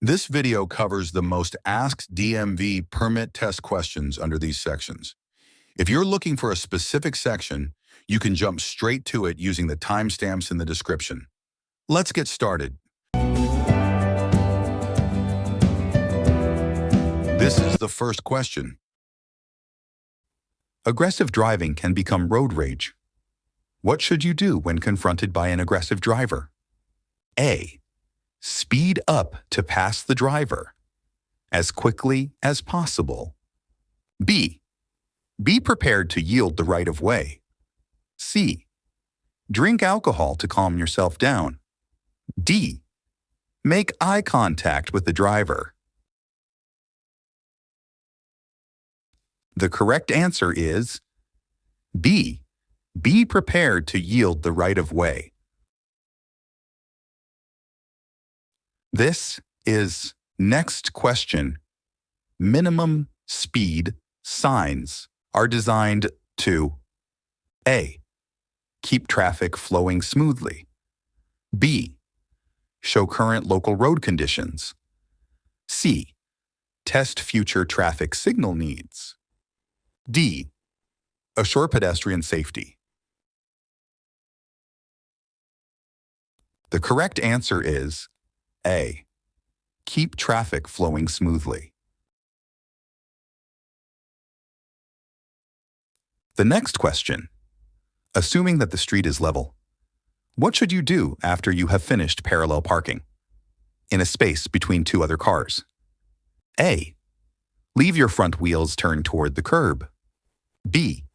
This video covers the most asked DMV permit test questions under these sections. If you're looking for a specific section, you can jump straight to it using the timestamps in the description. Let's get started. This is the first question. Aggressive driving can become road rage. What should you do when confronted by an aggressive driver? A. Speed up to pass the driver as quickly as possible. B. Be prepared to yield the right of way. C. Drink alcohol to calm yourself down. D. Make eye contact with the driver. The correct answer is B. Be prepared to yield the right of way. This is next question. Minimum speed signs are designed to A. Keep traffic flowing smoothly. B. Show current local road conditions. C. Test future traffic signal needs. D. Assure pedestrian safety. The correct answer is A. Keep traffic flowing smoothly. The next question. Assuming that the street is level, what should you do after you have finished parallel parking in a space between two other cars? A. Leave your front wheels turned toward the curb. B.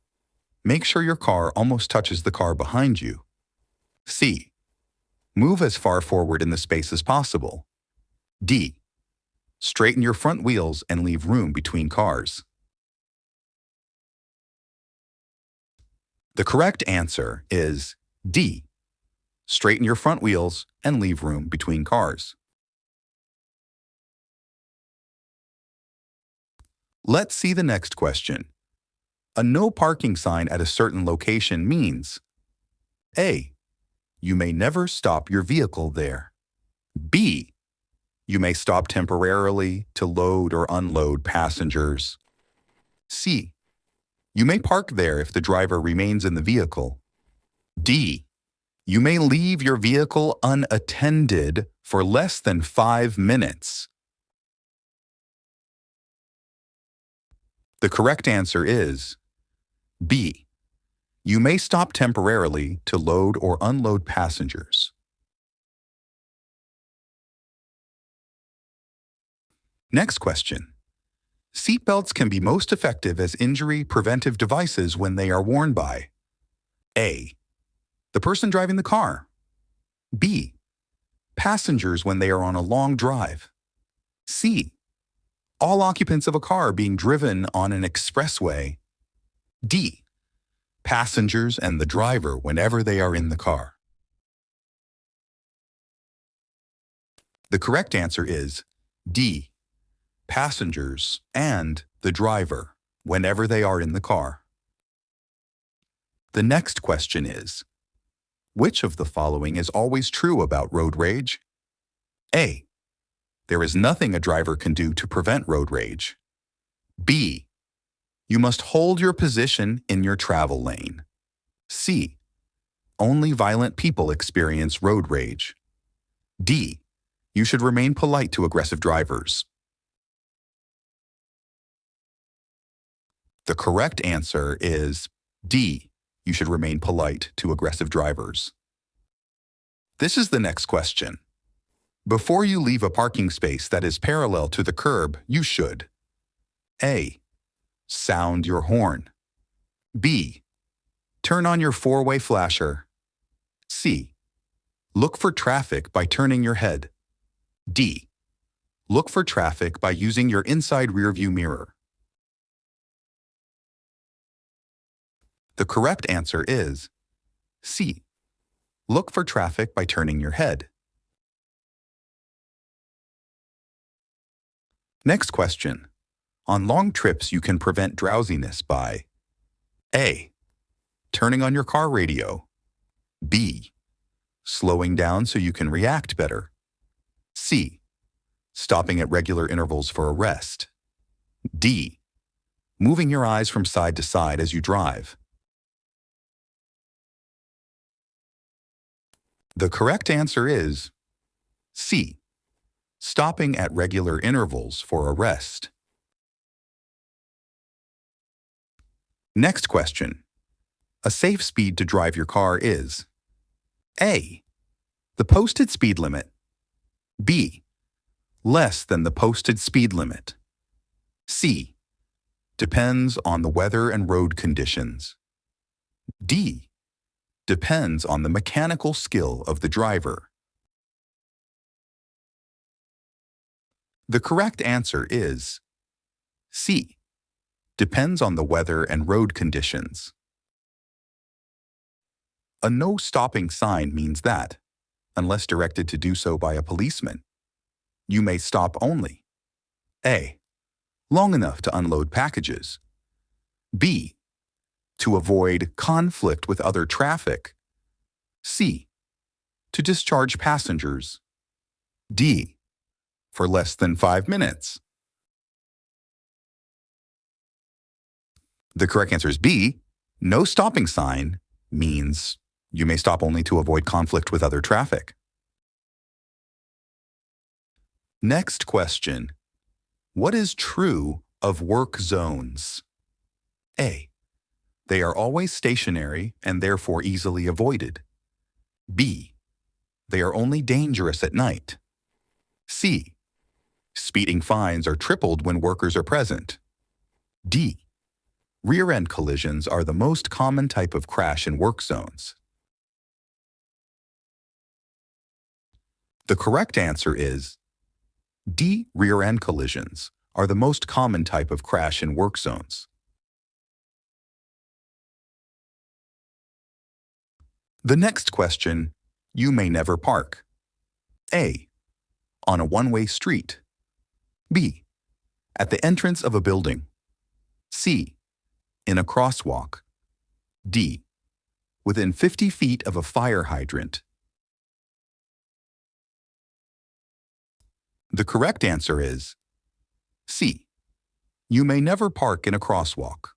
Make sure your car almost touches the car behind you. C. Move as far forward in the space as possible. D. Straighten your front wheels and leave room between cars. The correct answer is D. Straighten your front wheels and leave room between cars. Let's see the next question. A no parking sign at a certain location means A. You may never stop your vehicle there. B. You may stop temporarily to load or unload passengers. C. You may park there if the driver remains in the vehicle. D. You may leave your vehicle unattended for less than 5 minutes. The correct answer is B. You may stop temporarily to load or unload passengers. Next question. Seatbelts can be most effective as injury preventive devices when they are worn by A. The person driving the car. B. Passengers when they are on a long drive. C. All occupants of a car being driven on an expressway. D. Passengers and the driver whenever they are in the car. The correct answer is D. Passengers and the driver whenever they are in the car. The next question is, which of the following is always true about road rage? A. There is nothing a driver can do to prevent road rage. B. You must hold your position in your travel lane. C. Only violent people experience road rage. D. You should remain polite to aggressive drivers. The correct answer is D. You should remain polite to aggressive drivers. This is the next question. Before you leave a parking space that is parallel to the curb, you should A. Sound your horn. B. Turn on your four-way flasher. C. Look for traffic by turning your head. D. Look for traffic by using your inside rearview mirror. The correct answer is C. Look for traffic by turning your head. Next question. On long trips, you can prevent drowsiness by A. Turning on your car radio. B. Slowing down so you can react better. C. Stopping at regular intervals for a rest. D. Moving your eyes from side to side as you drive. The correct answer is C. Stopping at regular intervals for a rest. Next question. A safe speed to drive your car is A. The posted speed limit. B. Less than the posted speed limit. C. Depends on the weather and road conditions. D. Depends on the mechanical skill of the driver. The correct answer is C. Depends on the weather and road conditions. A no stopping sign means that, unless directed to do so by a policeman, you may stop only A. Long enough to unload packages. B. To avoid conflict with other traffic. C. To discharge passengers. D. For less than 5 minutes. The correct answer is B. No stopping sign means you may stop only to avoid conflict with other traffic. Next question. What is true of work zones? A. They are always stationary and therefore easily avoided. B. They are only dangerous at night. C. Speeding fines are tripled when workers are present. D. Rear-end collisions are the most common type of crash in work zones. The correct answer is D. Rear-end collisions are the most common type of crash in work zones. The next question, you may never park. A. On a one-way street. B. At the entrance of a building. C. In a crosswalk. D. Within 50 feet of a fire hydrant. The correct answer is C. You may never park in a crosswalk.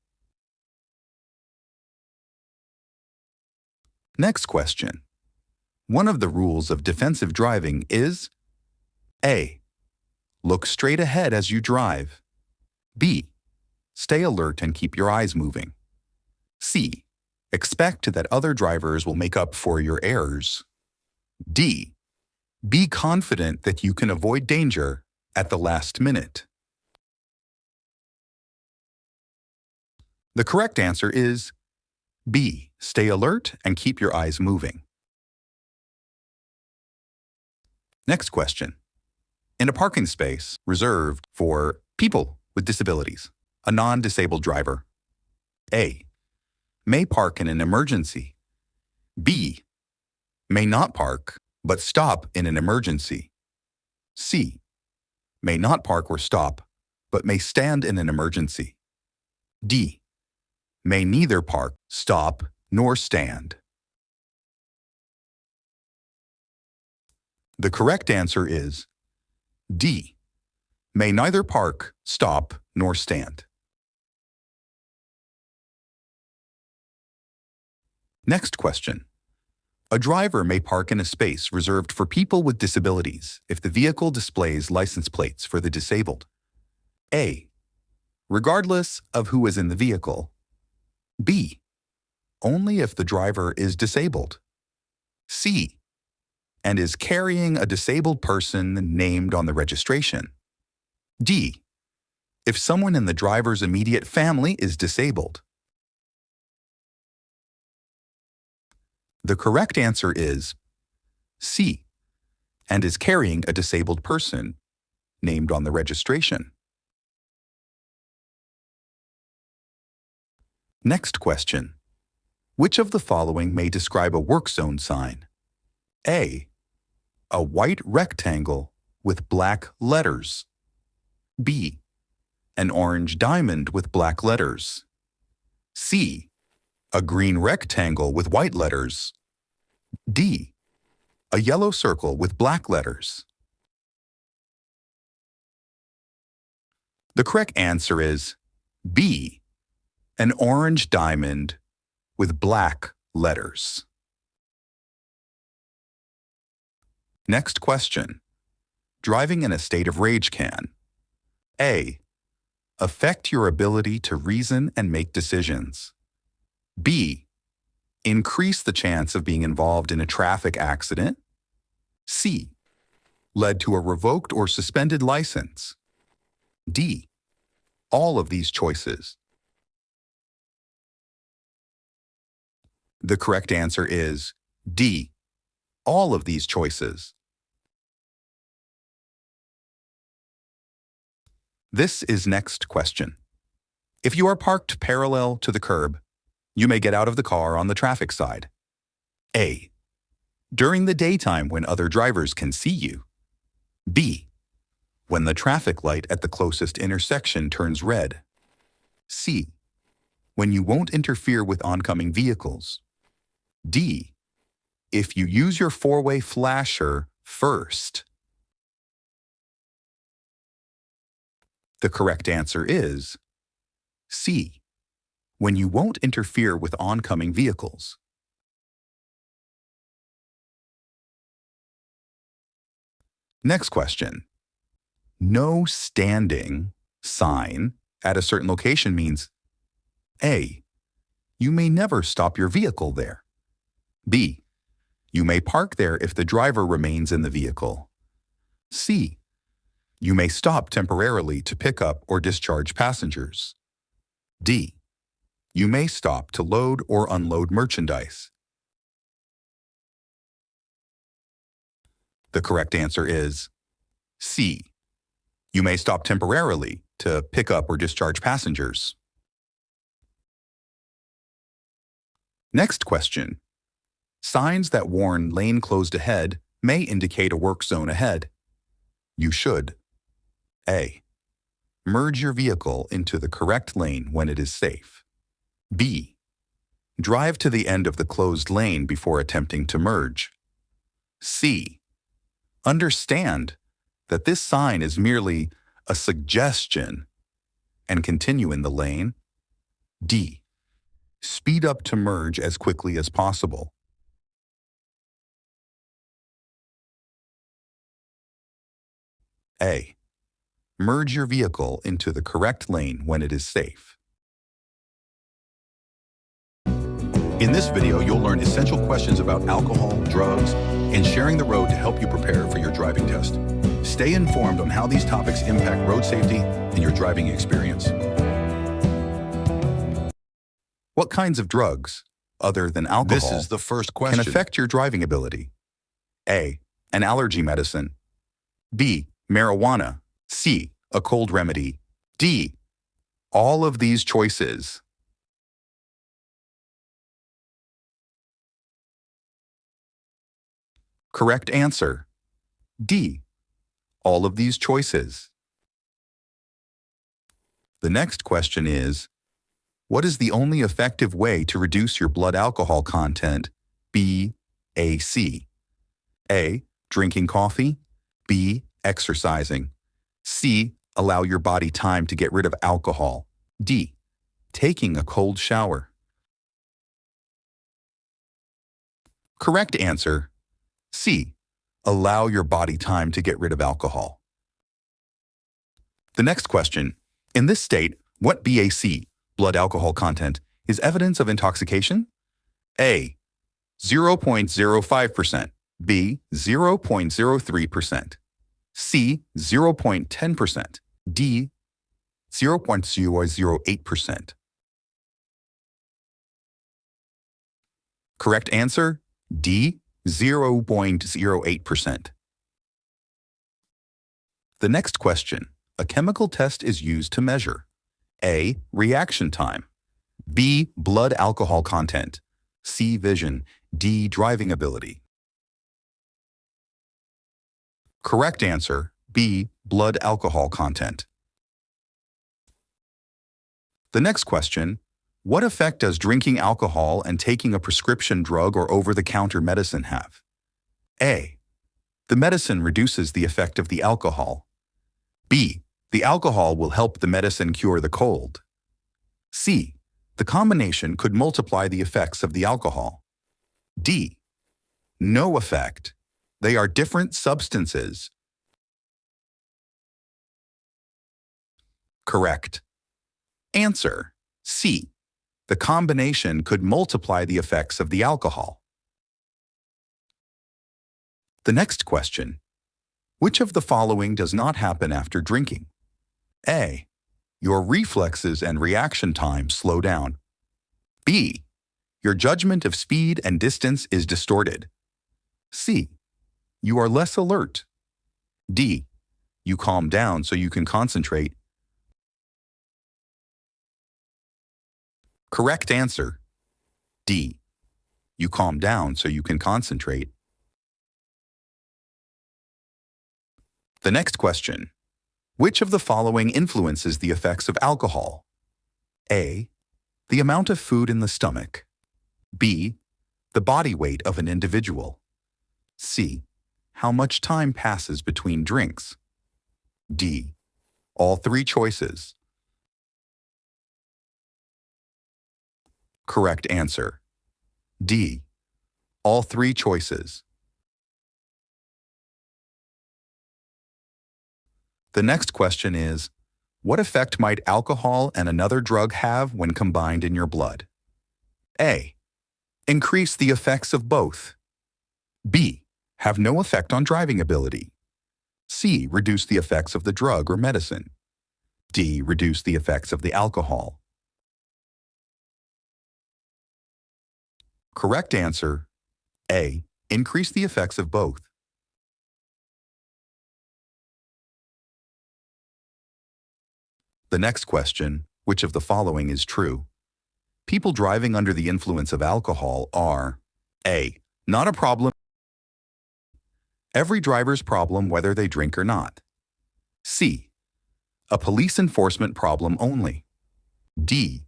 Next question. One of the rules of defensive driving is A. Look straight ahead as you drive. B. Stay alert and keep your eyes moving. C. Expect that other drivers will make up for your errors. D. Be confident that you can avoid danger at the last minute. The correct answer is B. Stay alert and keep your eyes moving. Next question. In a parking space reserved for people with disabilities, a non-disabled driver, A. May park in an emergency. B. May not park, but stop in an emergency. C. May not park or stop, but may stand in an emergency. D. May neither park, stop, nor stand. The correct answer is D. May neither park, stop, nor stand. Next question. A driver may park in a space reserved for people with disabilities if the vehicle displays license plates for the disabled. A. Regardless of who is in the vehicle. B. Only if the driver is disabled. C. And is carrying a disabled person named on the registration. D. If someone in the driver's immediate family is disabled. The correct answer is C. And is carrying a disabled person named on the registration. Next question. Which of the following may describe a work zone sign? A. A white rectangle with black letters. B. An orange diamond with black letters. C. A green rectangle with white letters. D. A yellow circle with black letters. The correct answer is B, an orange diamond with black letters. Next question. Driving in a state of rage can A, affect your ability to reason and make decisions. B, increase the chance of being involved in a traffic accident. C, led to a revoked or suspended license. D, all of these choices. The correct answer is D, all of these choices. This is next question. If you are parked parallel to the curb, you may get out of the car on the traffic side. A, during the daytime when other drivers can see you. B, when the traffic light at the closest intersection turns red. C, when you won't interfere with oncoming vehicles. D, if you use your four-way flasher first. The correct answer is C, when you won't interfere with oncoming vehicles. Next question. No standing sign at a certain location means A, you may never stop your vehicle there. B, you may park there if the driver remains in the vehicle. C, you may stop temporarily to pick up or discharge passengers. D, you may stop to load or unload merchandise. The correct answer is C, you may stop temporarily to pick up or discharge passengers. Next question. Signs that warn lane closed ahead may indicate a work zone ahead. You should A, merge your vehicle into the correct lane when it is safe. B, drive to the end of the closed lane before attempting to merge. C, understand that this sign is merely a suggestion and continue in the lane. D, speed up to merge as quickly as possible. A, merge your vehicle into the correct lane when it is safe. In this video, you'll learn essential questions about alcohol, drugs, and sharing the road to help you prepare for your driving test. Stay informed on how these topics impact road safety and your driving experience. What kinds of drugs, other than alcohol, This is the first question. can affect your driving ability? A, an allergy medicine. B, marijuana. C, a cold remedy. D, all of these choices. Correct answer. D, all of these choices. The next question is, what is the only effective way to reduce your blood alcohol content? B, A, C. A, drinking coffee. B, exercising. C, allow your body time to get rid of alcohol. D, taking a cold shower. Correct answer. C, allow your body time to get rid of alcohol. The next question. In this state, what BAC, blood alcohol content, is evidence of intoxication? A, 0.05%. B, 0.03%. C, 0.10%. D, 0.008%. Correct answer, D, 0.08%. The next question. A chemical test is used to measure A, reaction time. B, blood alcohol content. C, vision. D, driving ability. Correct answer, B, blood alcohol content. The next question. What effect does drinking alcohol and taking a prescription drug or over-the-counter medicine have? A, the medicine reduces the effect of the alcohol. B, The alcohol will help the medicine cure the cold. C. The combination could multiply the effects of the alcohol. D. No effect. They are different substances. Correct. Answer. C. The combination could multiply the effects of the alcohol. The next question. Which of the following does not happen after drinking? A. Your reflexes and reaction time slow down. B. Your judgment of speed and distance is distorted. C. You are less alert. D. You calm down so you can concentrate. Correct answer. D. You calm down so you can concentrate. The next question. Which of the following influences the effects of alcohol? A. The amount of food in the stomach. B. The body weight of an individual. C. How much time passes between drinks. D. All three choices. Correct answer. D. All three choices. The next question is, what effect might alcohol and another drug have when combined in your blood? A. Increase the effects of both. B. Have no effect on driving ability. C. Reduce the effects of the drug or medicine. D. Reduce the effects of the alcohol. Correct answer. A. Increase the effects of both. The next question, which of the following is true? People driving under the influence of alcohol are A. Not a problem. Every driver's problem whether they drink or not. C. A police enforcement problem only. D.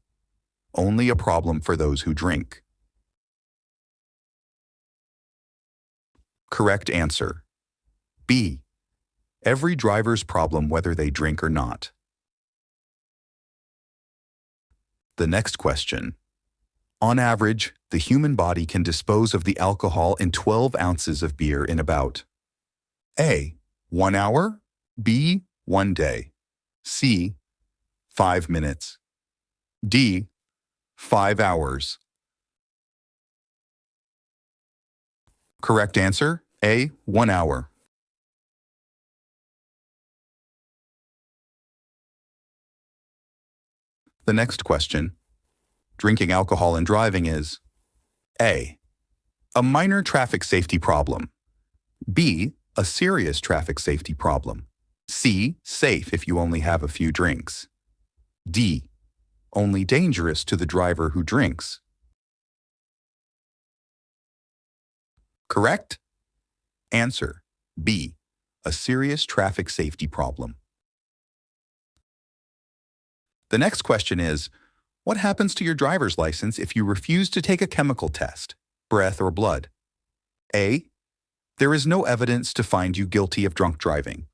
Only a problem for those who drink. Correct answer. B. Every driver's problem whether they drink or not. The next question. On average, the human body can dispose of the alcohol in 12 ounces of beer in about A. 1 hour. B. 1 day. C. 5 minutes. D. 5 hours. Correct answer. A. 1 hour. The next question. Drinking alcohol and driving is A. A minor traffic safety problem. B. A serious traffic safety problem. C. Safe if you only have a few drinks. D. Only dangerous to the driver who drinks. Correct? Answer. B. A serious traffic safety problem. The next question is, what happens to your driver's license if you refuse to take a chemical test, breath or blood? A. There is no evidence to find you guilty of drunk driving.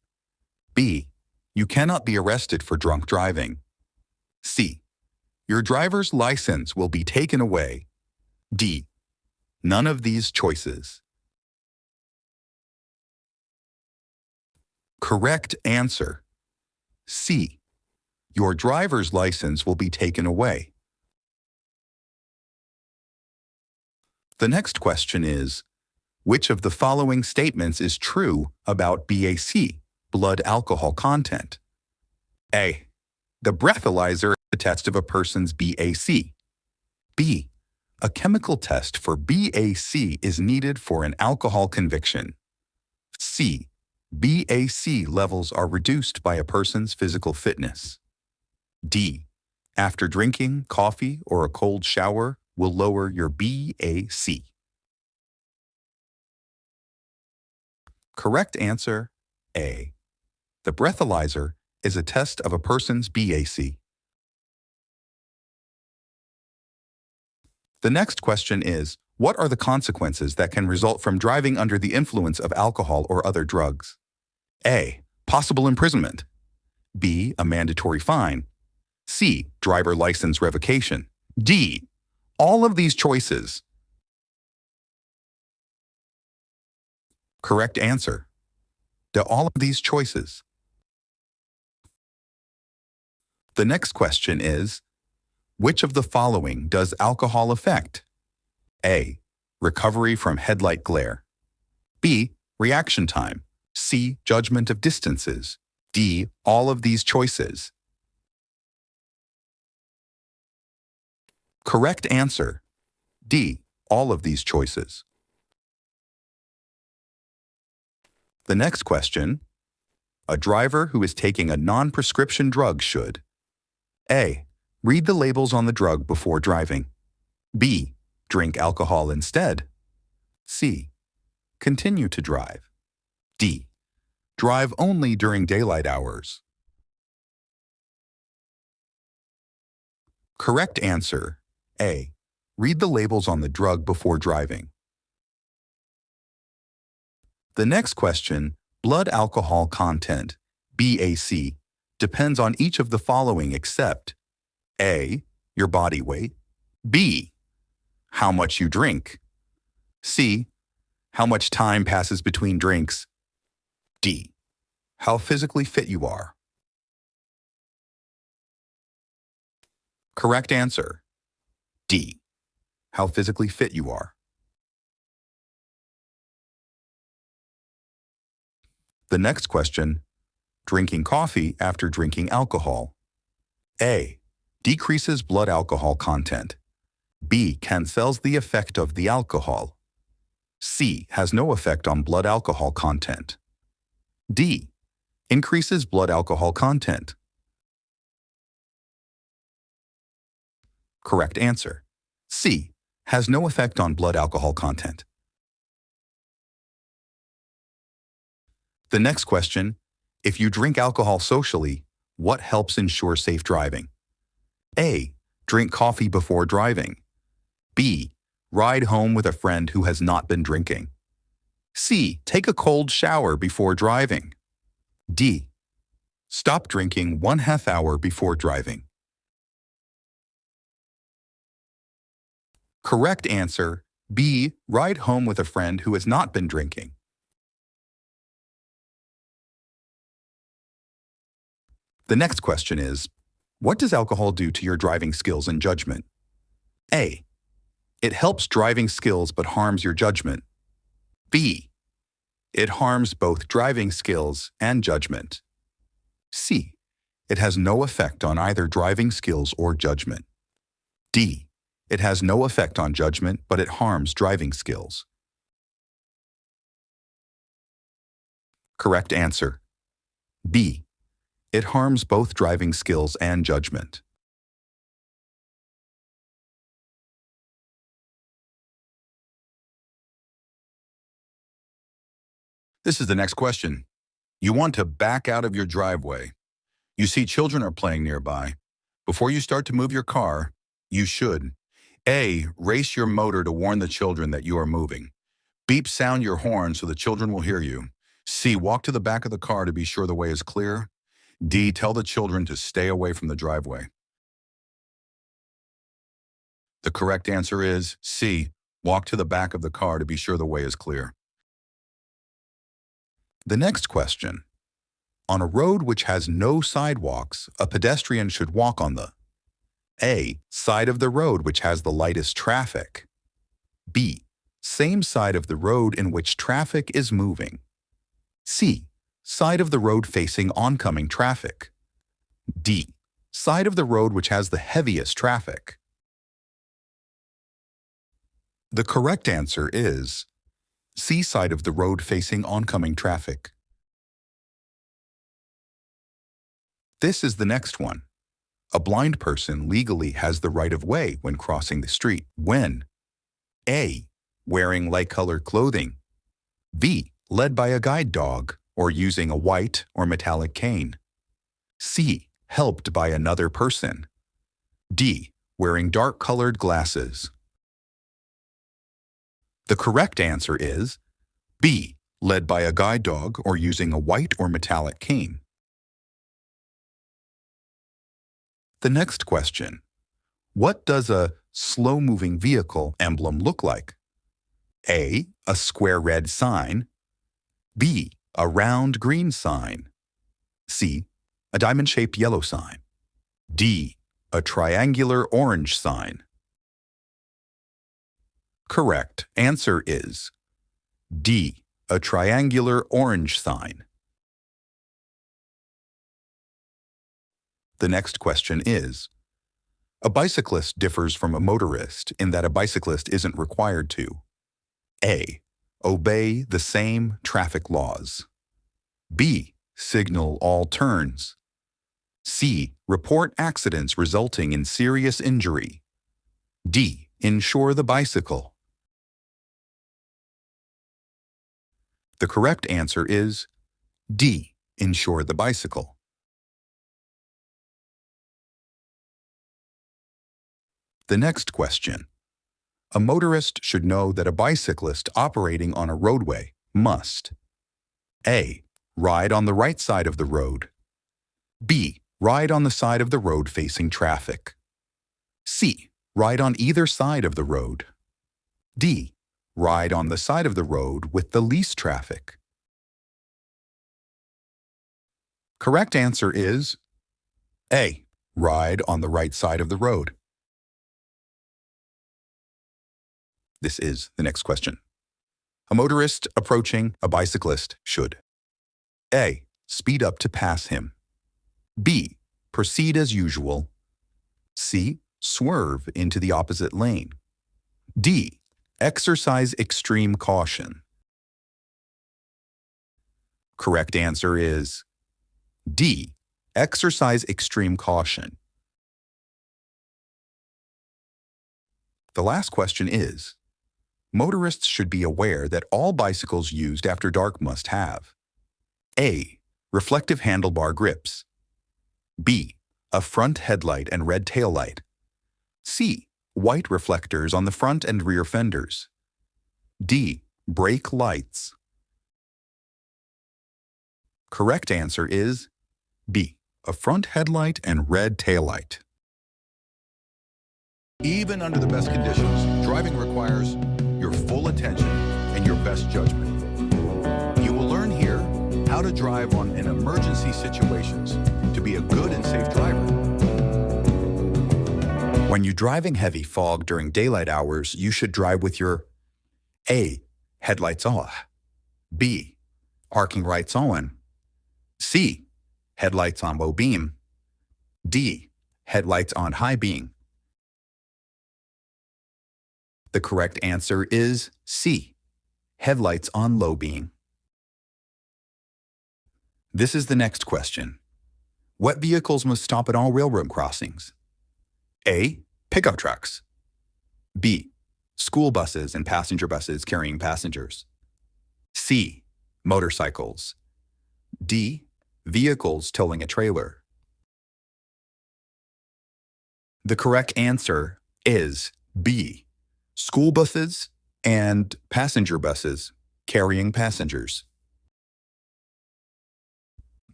B. You cannot be arrested for drunk driving. C. Your driver's license will be taken away. D. None of these choices. Correct answer. C. Your driver's license will be taken away. The next question is, which of the following statements is true about BAC, blood alcohol content? A. The breathalyzer is a test of a person's BAC. B. A chemical test for BAC is needed for an alcohol conviction. C. BAC levels are reduced by a person's physical fitness. D. After drinking coffee or a cold shower will lower your BAC. Correct answer, A. The breathalyzer is a test of a person's BAC. The next question is, what are the consequences that can result from driving under the influence of alcohol or other drugs? A. Possible imprisonment. B. A mandatory fine. C. Driver license revocation. D. All of these choices. Correct answer. D. All of these choices. The next question is, which of the following does alcohol affect? A. Recovery from headlight glare. B. Reaction time. C. Judgment of distances. D. All of these choices. Correct answer. D. All of these choices. The next question, a driver who is taking a non-prescription drug should A. Read the labels on the drug before driving. B. Drink alcohol instead. C. Continue to drive. D. Drive only during daylight hours. Correct answer. A. Read the labels on the drug before driving. The next question, blood alcohol content, BAC, depends on each of the following except A. Your body weight. B. How much you drink. C. How much time passes between drinks. D. How physically fit you are. Correct answer. D. How physically fit you are. The next question, drinking coffee after drinking alcohol. A. Decreases blood alcohol content. B. Cancels the effect of the alcohol. C. Has no effect on blood alcohol content. D. Increases blood alcohol content. Correct answer. C. Has no effect on blood alcohol content. The next question, if you drink alcohol socially, what helps ensure safe driving? A. Drink coffee before driving. B. Ride home with a friend who has not been drinking. C. Take a cold shower before driving. D. Stop drinking 1/2 hour before driving. Correct answer, B. Ride home with a friend who has not been drinking. The next question is, what does alcohol do to your driving skills and judgment? A. It helps driving skills but harms your judgment. B. It harms both driving skills and judgment. C. It has no effect on either driving skills or judgment. D. It has no effect on judgment, but it harms driving skills. Correct answer. B. It harms both driving skills and judgment. This is the next question. You want to back out of your driveway. You see children are playing nearby. Before you start to move your car, you should A. Race your motor to warn the children that you are moving. Beep sound your horn so the children will hear you. C. Walk to the back of the car to be sure the way is clear. D. Tell the children to stay away from the driveway. The correct answer is C. Walk to the back of the car to be sure the way is clear. The next question. On a road which has no sidewalks, a pedestrian should walk on the A. Side of the road which has the lightest traffic. B. Same side of the road in which traffic is moving. C. Side of the road facing oncoming traffic. D. Side of the road which has the heaviest traffic. The correct answer is C. Side of the road facing oncoming traffic. This is the next one. A blind person legally has the right of way when crossing the street when A. Wearing light-colored clothing. B. Led by a guide dog or using a white or metallic cane. C. Helped by another person. D. Wearing dark-colored glasses. The correct answer is B. Led by a guide dog or using a white or metallic cane. The next question. What does a slow-moving vehicle emblem look like? A square red sign. B, a round green sign. C, a diamond-shaped yellow sign. D, a triangular orange sign. Correct answer is D, a triangular orange sign. The next question is, a bicyclist differs from a motorist in that a bicyclist isn't required to A, obey the same traffic laws. B, signal all turns. C, report accidents resulting in serious injury. D, insure the bicycle. The correct answer is D, insure the bicycle. The next question. A motorist should know that a bicyclist operating on a roadway must A, ride on the right side of the road. B, ride on the side of the road facing traffic. C, ride on either side of the road. D, ride on the side of the road with the least traffic. Correct answer is A, ride on the right side of the road. This is the next question. A motorist approaching a bicyclist should A, speed up to pass him. B, proceed as usual. C, swerve into the opposite lane. D, exercise extreme caution. Correct answer is D, exercise extreme caution. The last question is, motorists should be aware that all bicycles used after dark must have A, reflective handlebar grips. B, a front headlight and red taillight. C, white reflectors on the front and rear fenders. D, brake lights. Correct answer is B, a front headlight and red taillight. Even under the best conditions, driving requires your full attention and your best judgment. You will learn here how to drive in emergency situations to be a good and safe driver. When you're driving heavy fog during daylight hours, you should drive with your A, headlights off. B, parking lights on. C, headlights on low beam. D, headlights on high beam. The correct answer is C, headlights on low beam. This is the next question. What vehicles must stop at all railroad crossings? A, pickup trucks. B, school buses and passenger buses carrying passengers. C, motorcycles. D, vehicles towing a trailer. The correct answer is B, school buses and passenger buses carrying passengers.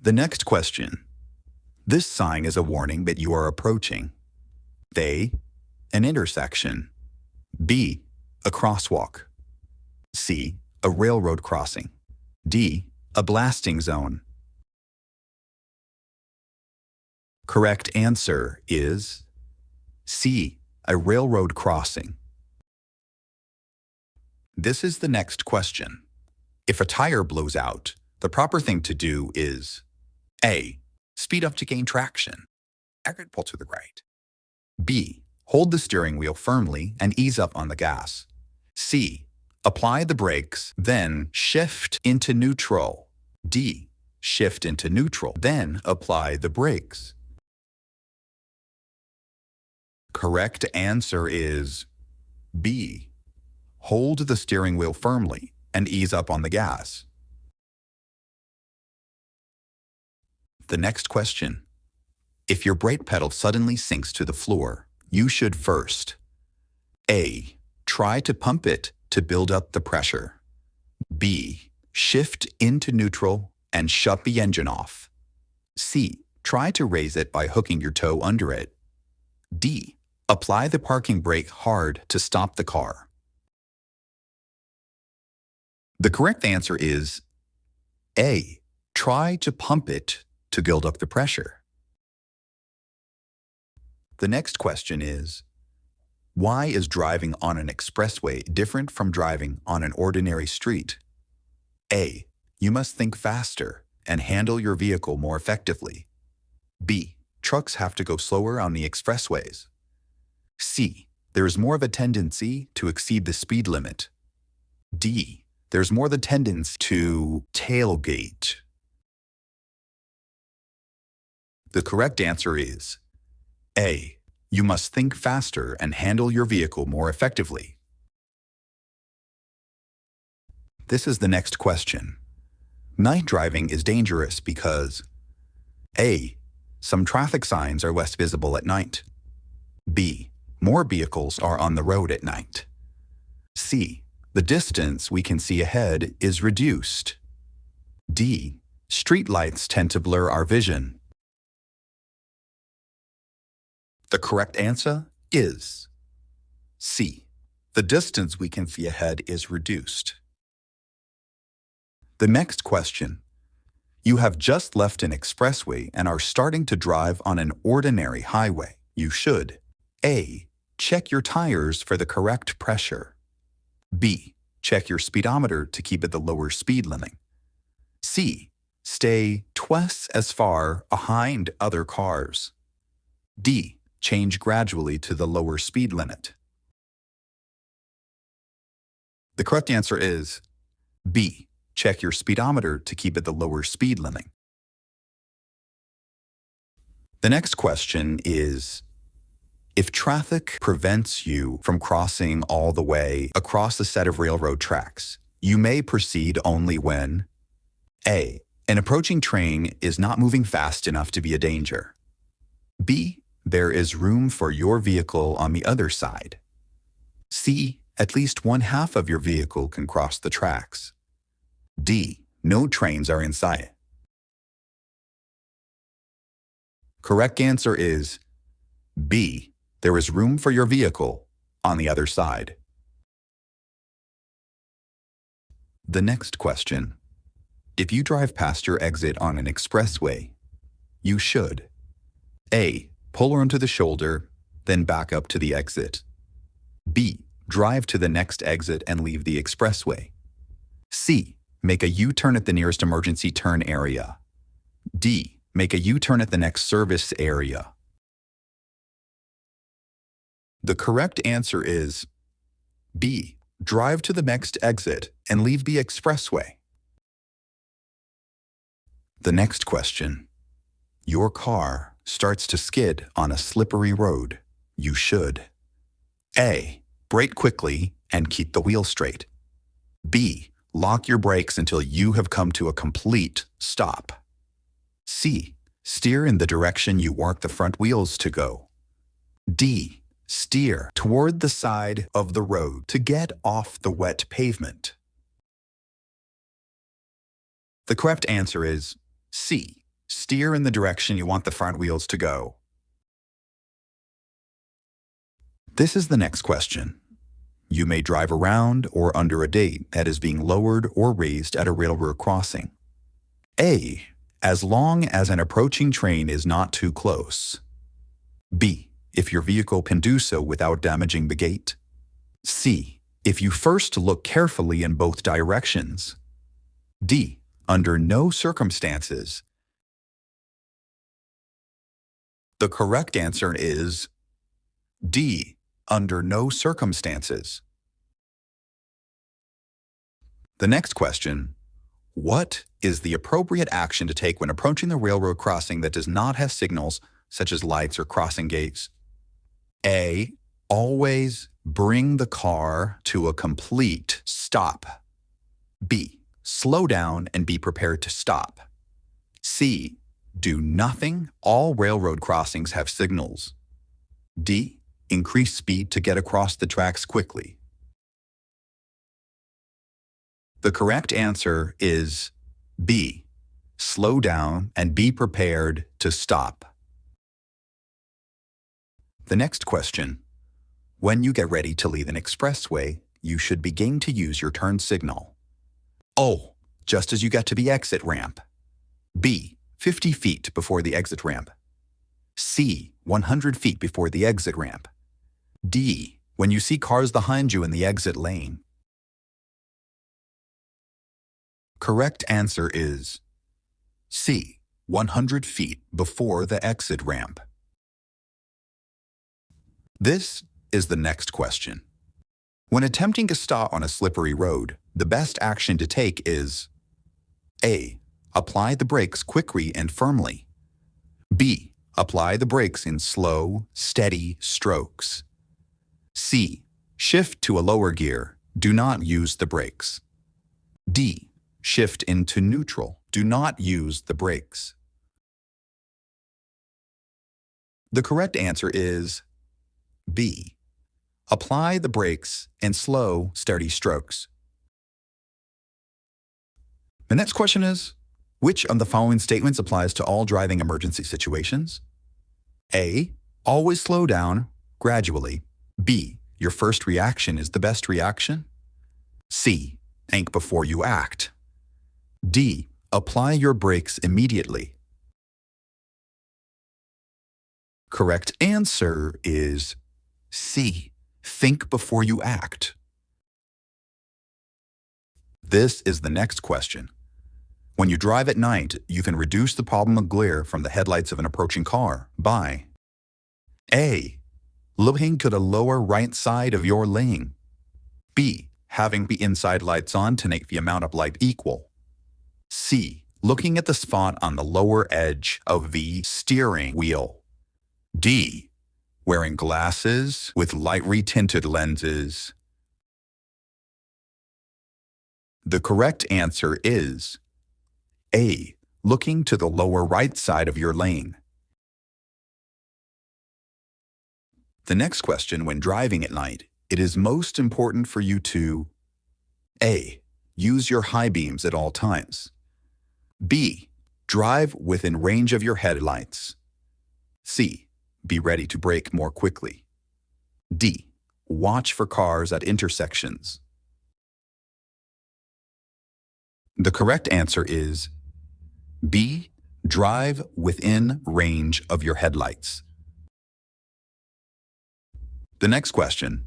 The next question. This sign is a warning that you are approaching A, an intersection. B, a crosswalk. C, a railroad crossing. D, a blasting zone. Correct answer is C, a railroad crossing. This is the next question. If a tire blows out, the proper thing to do is A, speed up to gain traction. Pull to the right. B, hold the steering wheel firmly and ease up on the gas. C, apply the brakes, then shift into neutral. D, shift into neutral, then apply the brakes. Correct answer is B, hold the steering wheel firmly and ease up on the gas. The next question. If your brake pedal suddenly sinks to the floor, you should first A, try to pump it to build up the pressure. B, shift into neutral and shut the engine off. C, try to raise it by hooking your toe under it. D. Apply the parking brake hard to stop the car. The correct answer is A. Try to pump it to build up the pressure. The next question is, why is driving on an expressway different from driving on an ordinary street? A. You must think faster and handle your vehicle more effectively. B. Trucks have to go slower on the expressways. C. There is more of a tendency to exceed the speed limit. D. There's more the tendency to tailgate. The correct answer is A. You must think faster and handle your vehicle more effectively. This is the next question. Night driving is dangerous because A. Some traffic signs are less visible at night. B. More vehicles are on the road at night. C. The distance we can see ahead is reduced. D. Street lights tend to blur our vision. The correct answer is C. The distance we can see ahead is reduced. The next question. You have just left an expressway and are starting to drive on an ordinary highway. You should A. Check your tires for the correct pressure. B. Check your speedometer to keep at the lower speed limit. C. Stay twice as far behind other cars. D. Change gradually to the lower speed limit. The correct answer is B. Check your speedometer to keep at the lower speed limit. The next question is, if traffic prevents you from crossing all the way across a set of railroad tracks, you may proceed only when A. An approaching train is not moving fast enough to be a danger. B. There is room for your vehicle on the other side. C. At least one half of your vehicle can cross the tracks. D. No trains are in sight. Correct answer is B. There is room for your vehicle on the other side. The next question. If you drive past your exit on an expressway, you should A. Pull onto the shoulder, then back up to the exit. B. Drive to the next exit and leave the expressway. C. Make a U-turn at the nearest emergency turn area. D. Make a U-turn at the next service area. The correct answer is B. Drive to the next exit and leave the expressway. The next question. Your car starts to skid on a slippery road. You should A. Brake quickly and keep the wheel straight. B. Lock your brakes until you have come to a complete stop. C. Steer in the direction you want the front wheels to go. D. Steer toward the side of the road to get off the wet pavement. The correct answer is C. Steer in the direction you want the front wheels to go. This is the next question. You may drive around or under a date that is being lowered or raised at a railroad crossing. A. As long as an approaching train is not too close. B. If your vehicle can do so without damaging the gate. C. If you first look carefully in both directions. D. Under no circumstances. The correct answer is D. Under no circumstances. The next question. What is the appropriate action to take when approaching the railroad crossing that does not have signals such as lights or crossing gates? A. Always bring the car to a complete stop. B. Slow down and be prepared to stop. C. Do nothing. All railroad crossings have signals. D. Increase speed to get across the tracks quickly. The correct answer is B. Slow down and be prepared to stop. The next question. When you get ready to leave an expressway, you should begin to use your turn signal. O. Just as you get to the exit ramp. B. 50 feet before the exit ramp. C. 100 feet before the exit ramp. D. When you see cars behind you in the exit lane. Correct answer is C. 100 feet before the exit ramp. This is the next question. When attempting to stop on a slippery road, the best action to take is A. Apply the brakes quickly and firmly. B. Apply the brakes in slow, steady strokes. C. Shift to a lower gear. Do not use the brakes. D. Shift into neutral. Do not use the brakes. The correct answer is B. Apply the brakes in slow, steady strokes. The next question is, which of the following statements applies to all driving emergency situations? A. Always slow down gradually. B. Your first reaction is the best reaction. C. Think before you act. D. Apply your brakes immediately. Correct answer is C. Think before you act. This is the next question. When you drive at night, you can reduce the problem of glare from the headlights of an approaching car by A. Looking to the lower right side of your lane. B. Having the inside lights on to make the amount of light equal. C. Looking at the spot on the lower edge of the steering wheel. D. Wearing glasses with light retinted lenses. The correct answer is A. Looking to the lower right side of your lane. The next question, when driving at night, it is most important for you to A. Use your high beams at all times. B. Drive within range of your headlights. C. Be ready to brake more quickly. D. Watch for cars at intersections. The correct answer is B. Drive within range of your headlights. The next question.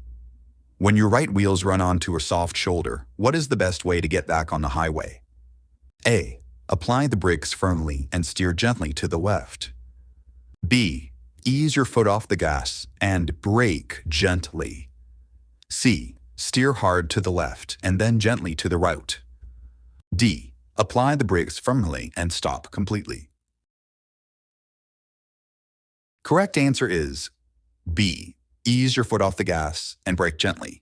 When your right wheels run onto a soft shoulder, what is the best way to get back on the highway? A. Apply the brakes firmly and steer gently to the left. B. Ease your foot off the gas and brake gently. C. Steer hard to the left and then gently to the right. D. Apply the brakes firmly and stop completely. Correct answer is B. Ease your foot off the gas and brake gently.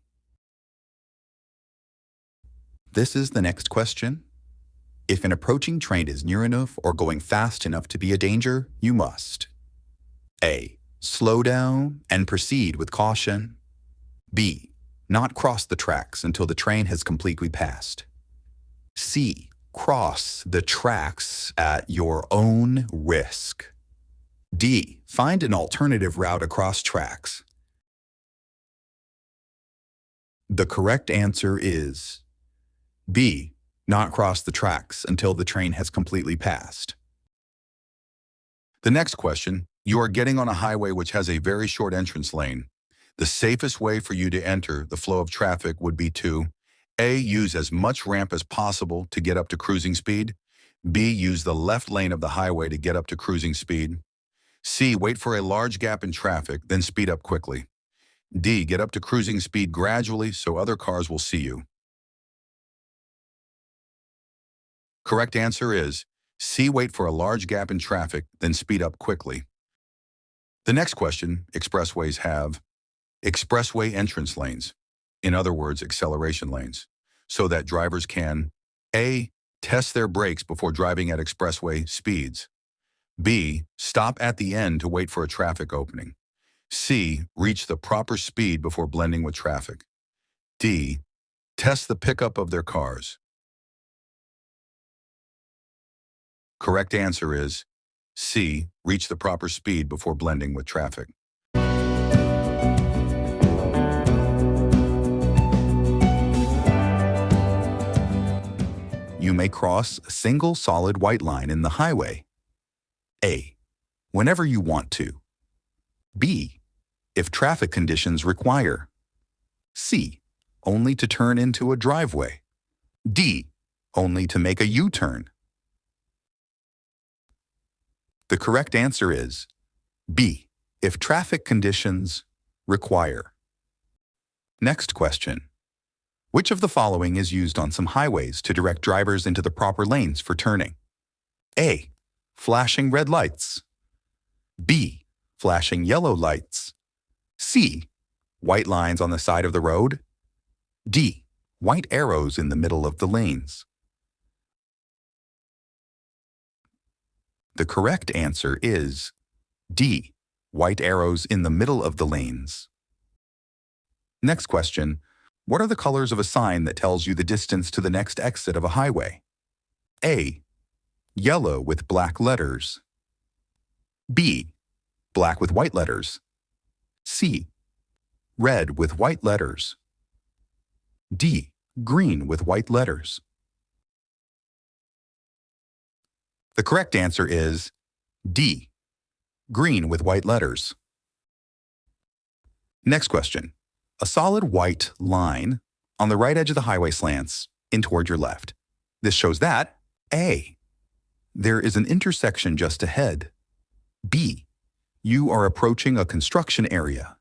This is the next question. If an approaching train is near enough or going fast enough to be a danger, you must A. Slow down and proceed with caution. B. Not cross the tracks until the train has completely passed. C. Cross the tracks at your own risk. D. Find an alternative route across tracks. The correct answer is B. Not cross the tracks until the train has completely passed. The next question. You are getting on a highway which has a very short entrance lane. The safest way for you to enter the flow of traffic would be to A. Use as much ramp as possible to get up to cruising speed. B. Use the left lane of the highway to get up to cruising speed. C. Wait for a large gap in traffic, then speed up quickly. D. Get up to cruising speed gradually so other cars will see you. Correct answer is C. Wait for a large gap in traffic, then speed up quickly. The next question, expressways have expressway entrance lanes, in other words, acceleration lanes, so that drivers can A. Test their brakes before driving at expressway speeds. B. Stop at the end to wait for a traffic opening. C. Reach the proper speed before blending with traffic. D. Test the pickup of their cars. Correct answer is C. Reach the proper speed before blending with traffic. you may cross a single solid white line in the highway? A. Whenever you want to. B. If traffic conditions require. C. Only to turn into a driveway. D. Only to make a U-turn. The correct answer is B. If traffic conditions require. Next question. Which of the following is used on some highways to direct drivers into the proper lanes for turning? A. Flashing red lights. B. Flashing yellow lights. C. White lines on the side of the road. D. White arrows in the middle of the lanes. The correct answer is D. White arrows in the middle of the lanes. Next question. What are the colors of a sign that tells you the distance to the next exit of a highway? A. Yellow with black letters. B. Black with white letters. C. Red with white letters. D. Green with white letters. The correct answer is D. Green with white letters. Next question. A solid white line on the right edge of the highway slants in toward your left. This shows that A. There is an intersection just ahead. B. You are approaching a construction area.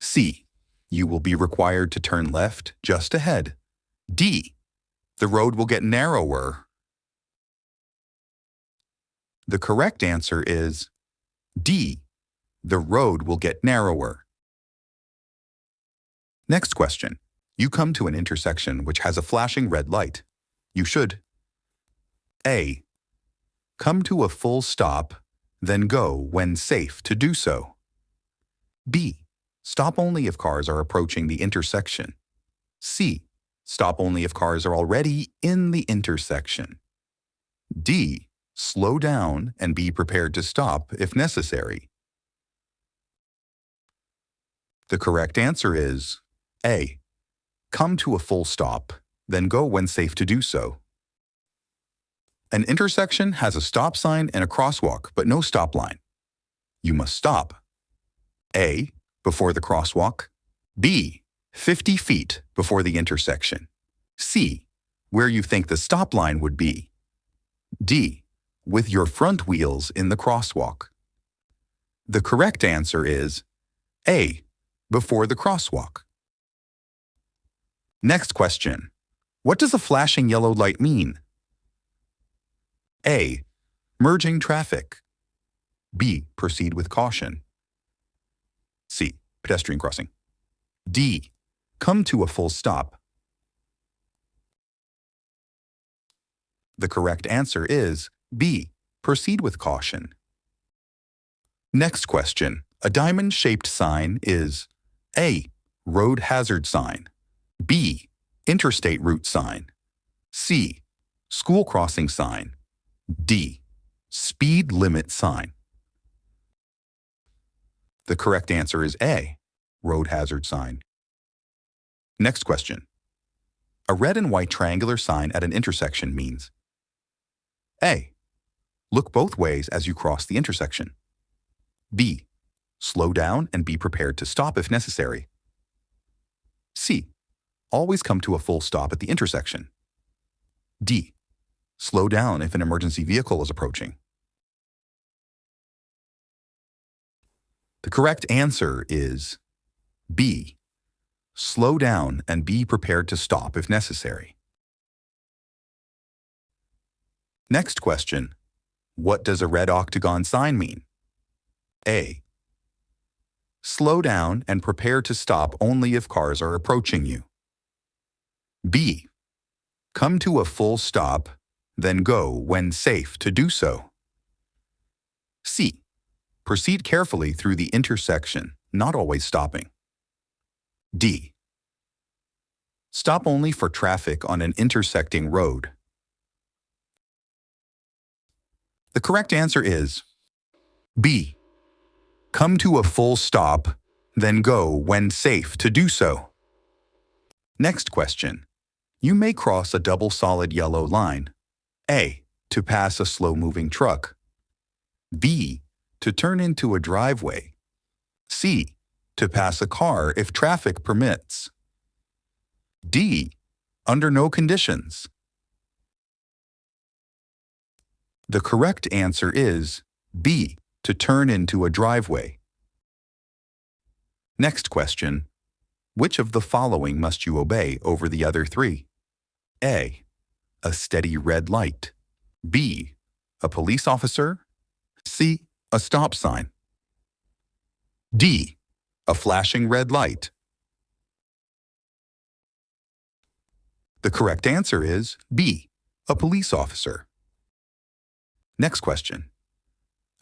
C. You will be required to turn left just ahead. D. The road will get narrower. The correct answer is D. The road will get narrower. Next question. You come to an intersection which has a flashing red light. You should A. Come to a full stop, then go when safe to do so. B. Stop only if cars are approaching the intersection. C. Stop only if cars are already in the intersection. D. Slow down and be prepared to stop if necessary. The correct answer is A. Come to a full stop, then go when safe to do so. An intersection has a stop sign and a crosswalk, but no stop line. You must stop. A. Before the crosswalk. B. 50 feet before the intersection. C. Where you think the stop line would be. D. With your front wheels in the crosswalk. The correct answer is A. Before the crosswalk. Next question. What does a flashing yellow light mean? A. Merging traffic. B. Proceed with caution. C. Pedestrian crossing. D. Come to a full stop. The correct answer is B. Proceed with caution. Next question. A diamond-shaped sign is A. Road hazard sign. B. Interstate route sign. C. School crossing sign. D. Speed limit sign. The correct answer is A. Road hazard sign. Next question. A red and white triangular sign at an intersection means A. Look both ways as you cross the intersection. B. Slow down and be prepared to stop if necessary. C. Always come to a full stop at the intersection. D. Slow down if an emergency vehicle is approaching. The correct answer is B. Slow down and be prepared to stop if necessary. Next question. What does a red octagon sign mean? A. Slow down and prepare to stop only if cars are approaching you. B. Come to a full stop, then go when safe to do so. C. Proceed carefully through the intersection, not always stopping. D. Stop only for traffic on an intersecting road. The correct answer is B. Come to a full stop, then go when safe to do so. Next question. You may cross a double solid yellow line, A. To pass a slow-moving truck. B. To turn into a driveway. C. To pass a car if traffic permits. D. Under no conditions. The correct answer is B. To turn into a driveway. Next question. Which of the following must you obey over the other three? A. A steady red light. B. A police officer. C. A stop sign. D. A flashing red light. The correct answer is B. A police officer. Next question.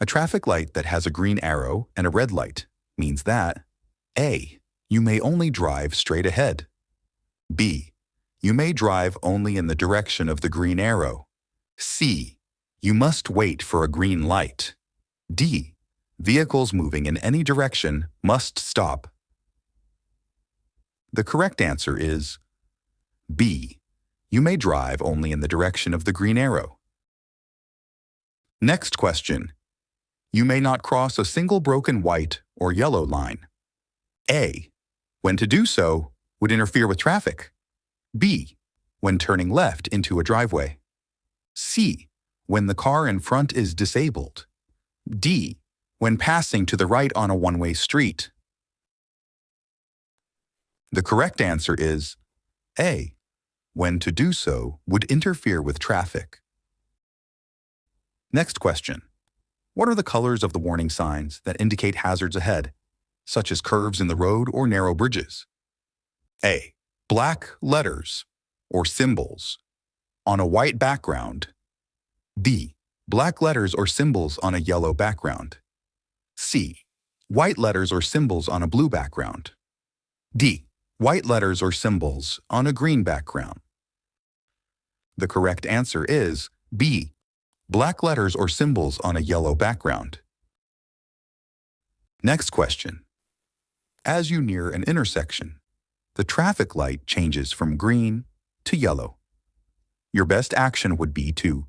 A traffic light that has a green arrow and a red light means that A. You may only drive straight ahead. B. You may drive only in the direction of the green arrow. C. You must wait for a green light. D. Vehicles moving in any direction must stop. The correct answer is B. You may drive only in the direction of the green arrow. Next question. You may not cross a single broken white or yellow line. A. When to do so would interfere with traffic. B. When turning left into a driveway. C. When the car in front is disabled. D. When passing to the right on a one-way street. The correct answer is A. When to do so would interfere with traffic. Next question. What are the colors of the warning signs that indicate hazards ahead, such as curves in the road or narrow bridges? A. Black letters or symbols on a white background. B. Black letters or symbols on a yellow background. C. White letters or symbols on a blue background. D. White letters or symbols on a green background. The correct answer is B. Black letters or symbols on a yellow background. Next question. As you near an intersection, the traffic light changes from green to yellow. Your best action would be to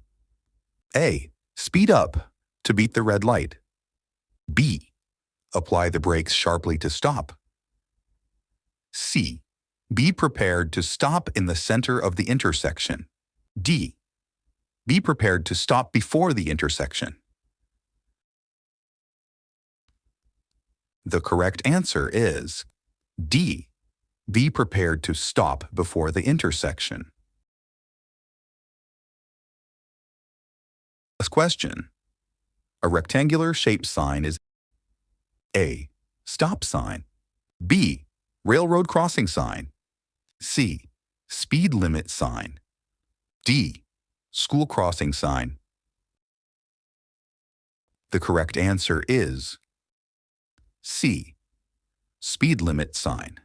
A. Speed up to beat the red light. B. Apply the brakes sharply to stop. C. Be prepared to stop in the center of the intersection. D. Be prepared to stop before the intersection. The correct answer is D. Be prepared to stop before the intersection. Last question. A rectangular shaped sign is A. Stop sign. B. Railroad crossing sign. C. Speed limit sign. D. School crossing sign. The correct answer is C. Speed limit sign.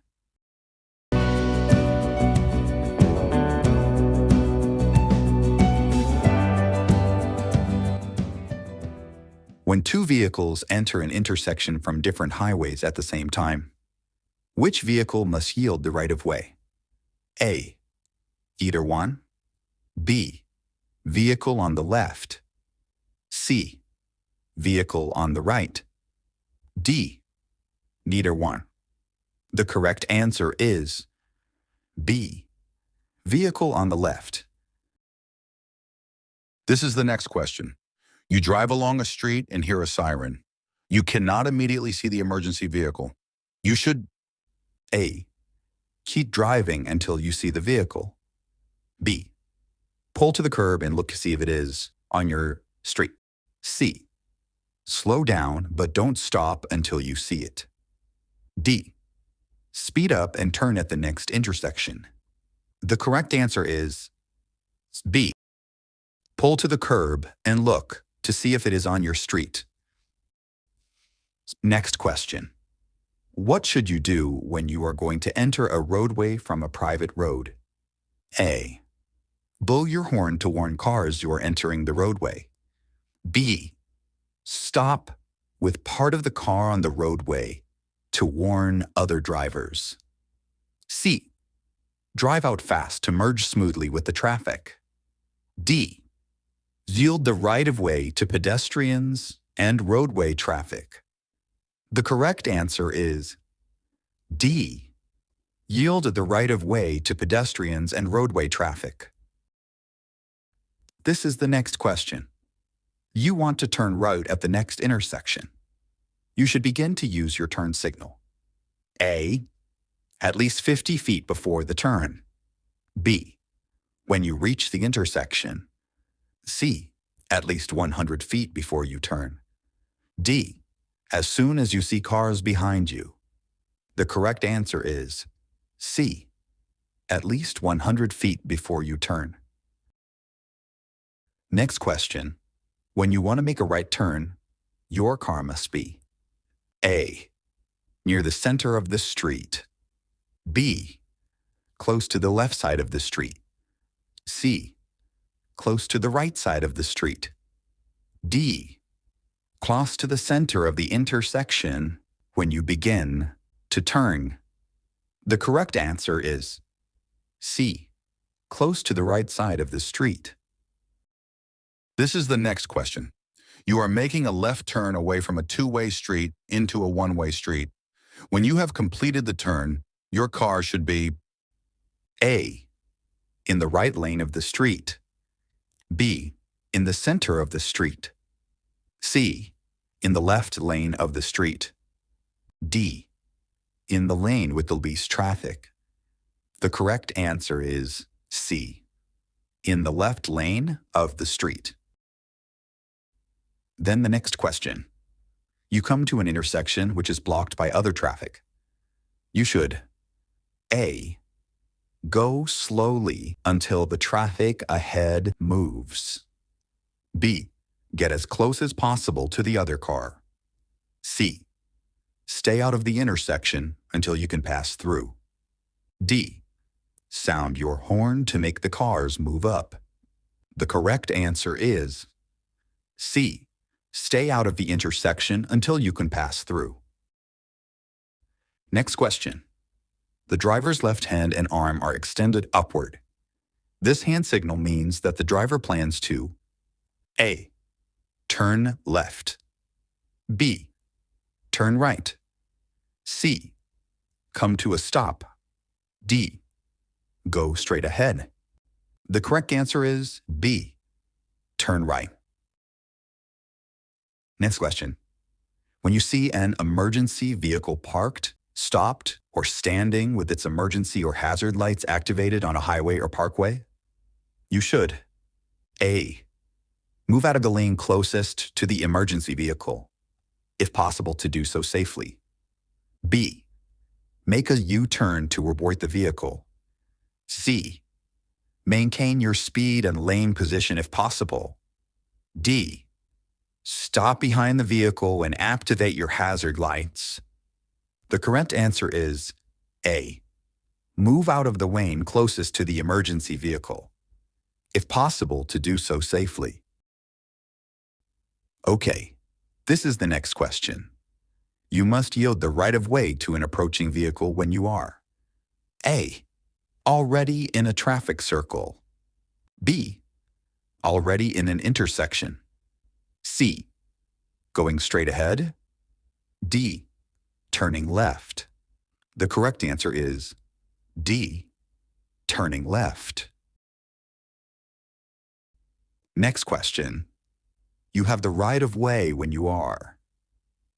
When two vehicles enter an intersection from different highways at the same time, which vehicle must yield the right-of-way? A. Either one. B. Vehicle on the left. C. Vehicle on the right. D. Neither one. The correct answer is B. Vehicle on the left. This is the next question. You drive along a street and hear a siren. You cannot immediately see the emergency vehicle. You should A. Keep driving until you see the vehicle. B. Pull to the curb and look to see if it is on your street. C. Slow down, but don't stop until you see it. D. Speed up and turn at the next intersection. The correct answer is B. Pull to the curb and look to see if it is on your street. Next question. What should you do when you are going to enter a roadway from a private road? A. Blow your horn to warn cars you are entering the roadway. B. Stop with part of the car on the roadway to warn other drivers. C. Drive out fast to merge smoothly with the traffic. D. Yield the right-of-way to pedestrians and roadway traffic. The correct answer is D. Yield the right-of-way to pedestrians and roadway traffic. This is the next question. You want to turn right at the next intersection. You should begin to use your turn signal. A. At least 50 feet before the turn. B. When you reach the intersection. C. At least 100 feet before you turn. D. As soon as you see cars behind you. The correct answer is C. At least 100 feet before you turn. Next question. When you want to make a right turn, your car must be A. Near the center of the street. B. Close to the left side of the street. C. Close to the right side of the street. D. Close to the center of the intersection when you begin to turn. The correct answer is C. Close to the right side of the street. This is the next question. You are making a left turn away from a two-way street into a one-way street. When you have completed the turn, your car should be A. In the right lane of the street. B. In the center of the street. C. In the left lane of the street. D. In the lane with the least traffic. The correct answer is C. In the left lane of the street. Then the next question. You come to an intersection which is blocked by other traffic. You should A. Go slowly until the traffic ahead moves. B. Get as close as possible to the other car. C. Stay out of the intersection until you can pass through. D. Sound your horn to make the cars move up. The correct answer is C. Stay out of the intersection until you can pass through. Next question. The driver's left hand and arm are extended upward. This hand signal means that the driver plans to A. Turn left. B. Turn right. C. Come to a stop. D. Go straight ahead. The correct answer is B. Turn right. Next question. When you see an emergency vehicle parked, stopped, or standing with its emergency or hazard lights activated on a highway or parkway, you should A. Move out of the lane closest to the emergency vehicle, if possible to do so safely. B. Make a U-turn to abort the vehicle. C. Maintain your speed and lane position if possible. D. Stop behind the vehicle and activate your hazard lights. The correct answer is A. Move out of the lane closest to the emergency vehicle, if possible to do so safely. Okay, this is the next question. You must yield the right-of-way to an approaching vehicle when you are A. Already in a traffic circle. B. Already in an intersection. C. Going straight ahead. D. Turning left. The correct answer is D. Turning left. Next question. You have the right-of-way when you are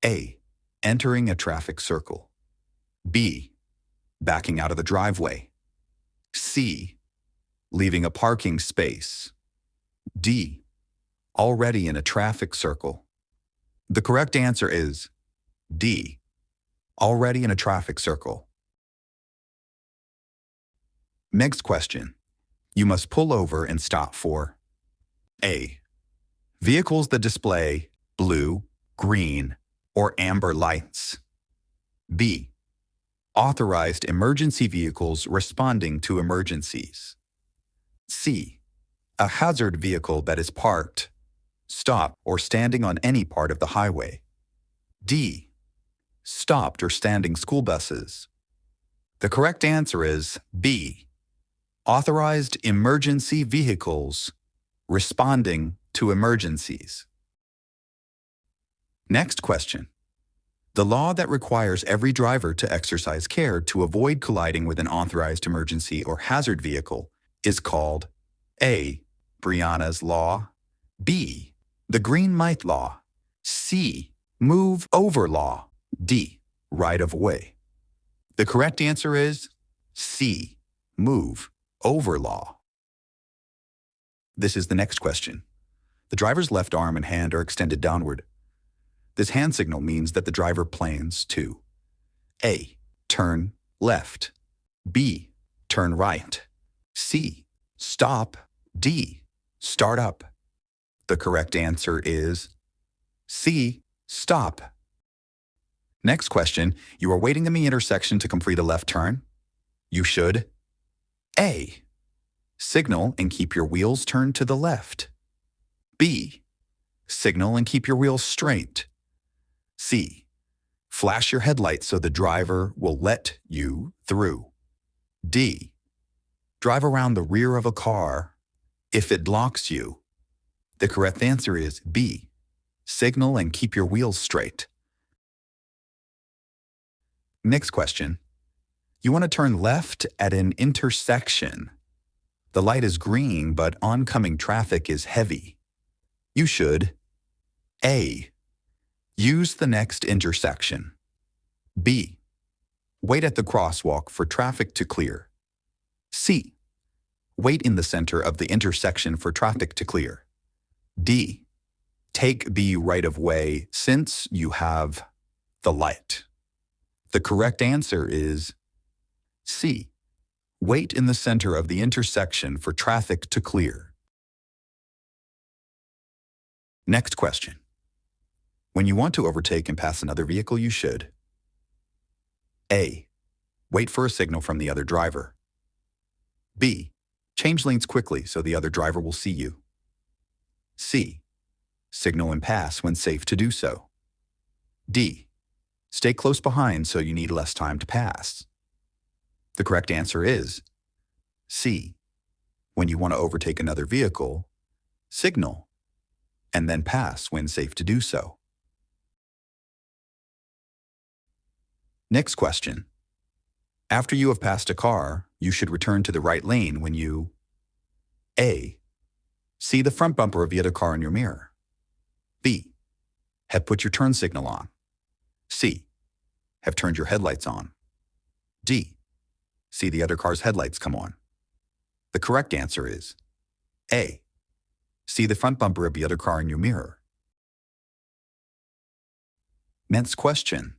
A. Entering a traffic circle. B. Backing out of the driveway. C. Leaving a parking space. D. Already in a traffic circle. The correct answer is D. Already in a traffic circle. Next question. You must pull over and stop for A. Vehicles that display blue, green, or amber lights. B. Authorized emergency vehicles responding to emergencies. C. A hazard vehicle that is parked, stopped, or standing on any part of the highway. D. Stopped or standing school buses. The correct answer is B. Authorized emergency vehicles responding to emergencies. Next question. The law that requires every driver to exercise care to avoid colliding with an authorized emergency or hazard vehicle is called A. Brianna's Law, B. The Green Light Law, C. Move Over Law, D. Right of Way. The correct answer is C. Move Over Law. This is the next question. The driver's left arm and hand are extended downward. This hand signal means that the driver plans to A. Turn left, B. Turn right, C. Stop, D. Start up. The correct answer is C. Stop. Next question. You are waiting in the intersection to complete a left turn. You should A. Signal and keep your wheels turned to the left, B. Signal and keep your wheels straight, C. Flash your headlights so the driver will let you through, D. Drive around the rear of a car if it blocks you. The correct answer is B. Signal and keep your wheels straight. Next question. You want to turn left at an intersection. The light is green, but oncoming traffic is heavy. You should A. Use the next intersection, B. Wait at the crosswalk for traffic to clear, C. Wait in the center of the intersection for traffic to clear, D. Take B right of way since you have the light. The correct answer is C. Wait in the center of the intersection for traffic to clear. Next question. When you want to overtake and pass another vehicle, you should A. Wait for a signal from the other driver, B. Change lanes quickly so the other driver will see you, C. Signal and pass when safe to do so, D. Stay close behind so you need less time to pass. The correct answer is C. When you want to overtake another vehicle, signal, and then pass when safe to do so. Next question. After you have passed a car, you should return to the right lane when you A. See the front bumper of the other car in your mirror, B. Have put your turn signal on, C. Have turned your headlights on, D. See the other car's headlights come on. The correct answer is A. See the front bumper of the other car in your mirror. Next question.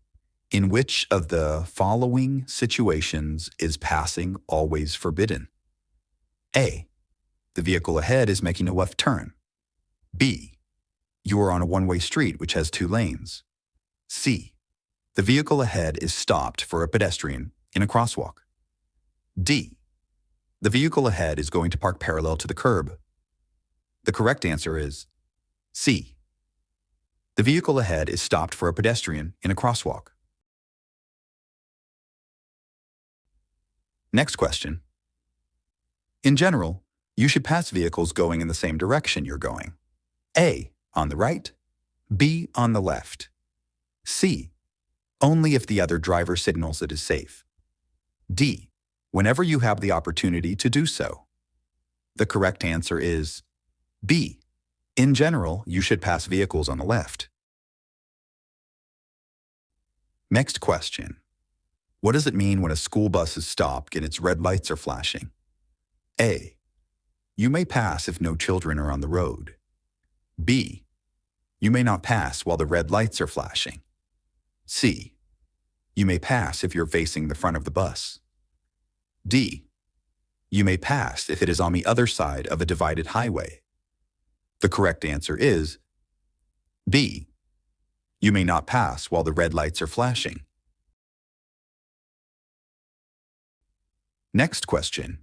In which of the following situations is passing always forbidden? A. The vehicle ahead is making a left turn. B. You are on a one-way street which has two lanes. C. The vehicle ahead is stopped for a pedestrian in a crosswalk. D. The vehicle ahead is going to park parallel to the curb. The correct answer is C. The vehicle ahead is stopped for a pedestrian in a crosswalk. Next question. In general, you should pass vehicles going in the same direction you're going. A. On the right, B. On the left, C. Only if the other driver signals it is safe, D. Whenever you have the opportunity to do so. The correct answer is B. In general, you should pass vehicles on the left. Next question. What does it mean when a school bus is stopped and its red lights are flashing? A. You may pass if no children are on the road. B. You may not pass while the red lights are flashing. C. You may pass if you're facing the front of the bus. D. You may pass if it is on the other side of a divided highway. The correct answer is B. You may not pass while the red lights are flashing. Next question.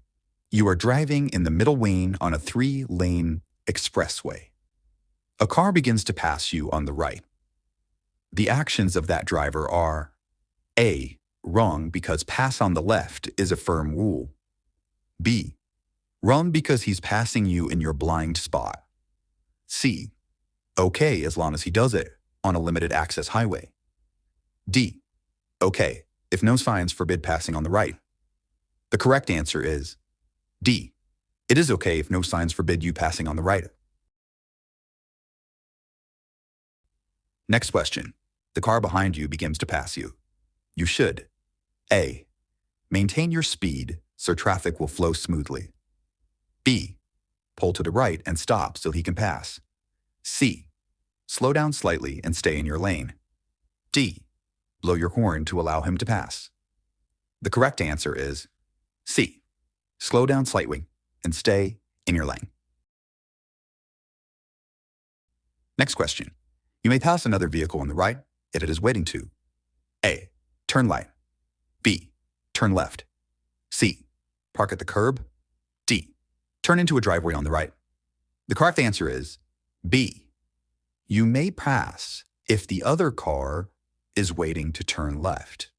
You are driving in the middle lane on a 3-lane expressway. A car begins to pass you on the right. The actions of that driver are A. Wrong because pass on the left is a firm rule. B. Wrong because he's passing you in your blind spot. C. Okay as long as he does it on a limited access highway. D. Okay if no signs forbid passing on the right. The correct answer is D. It is okay if no signs forbid you passing on the right. Next question. The car behind you begins to pass you. You should A. Maintain your speed so traffic will flow smoothly. B. Pull to the right and stop so he can pass. C. Slow down slightly and stay in your lane. D. Blow your horn to allow him to pass. The correct answer is C. Slow down slightly and stay in your lane. Next question. You may pass another vehicle on the right if it is waiting to A. Turn right. B. Turn left. C. Park at the curb. D. Turn into a driveway on the right. The correct answer is B. You may pass if the other car is waiting to turn left.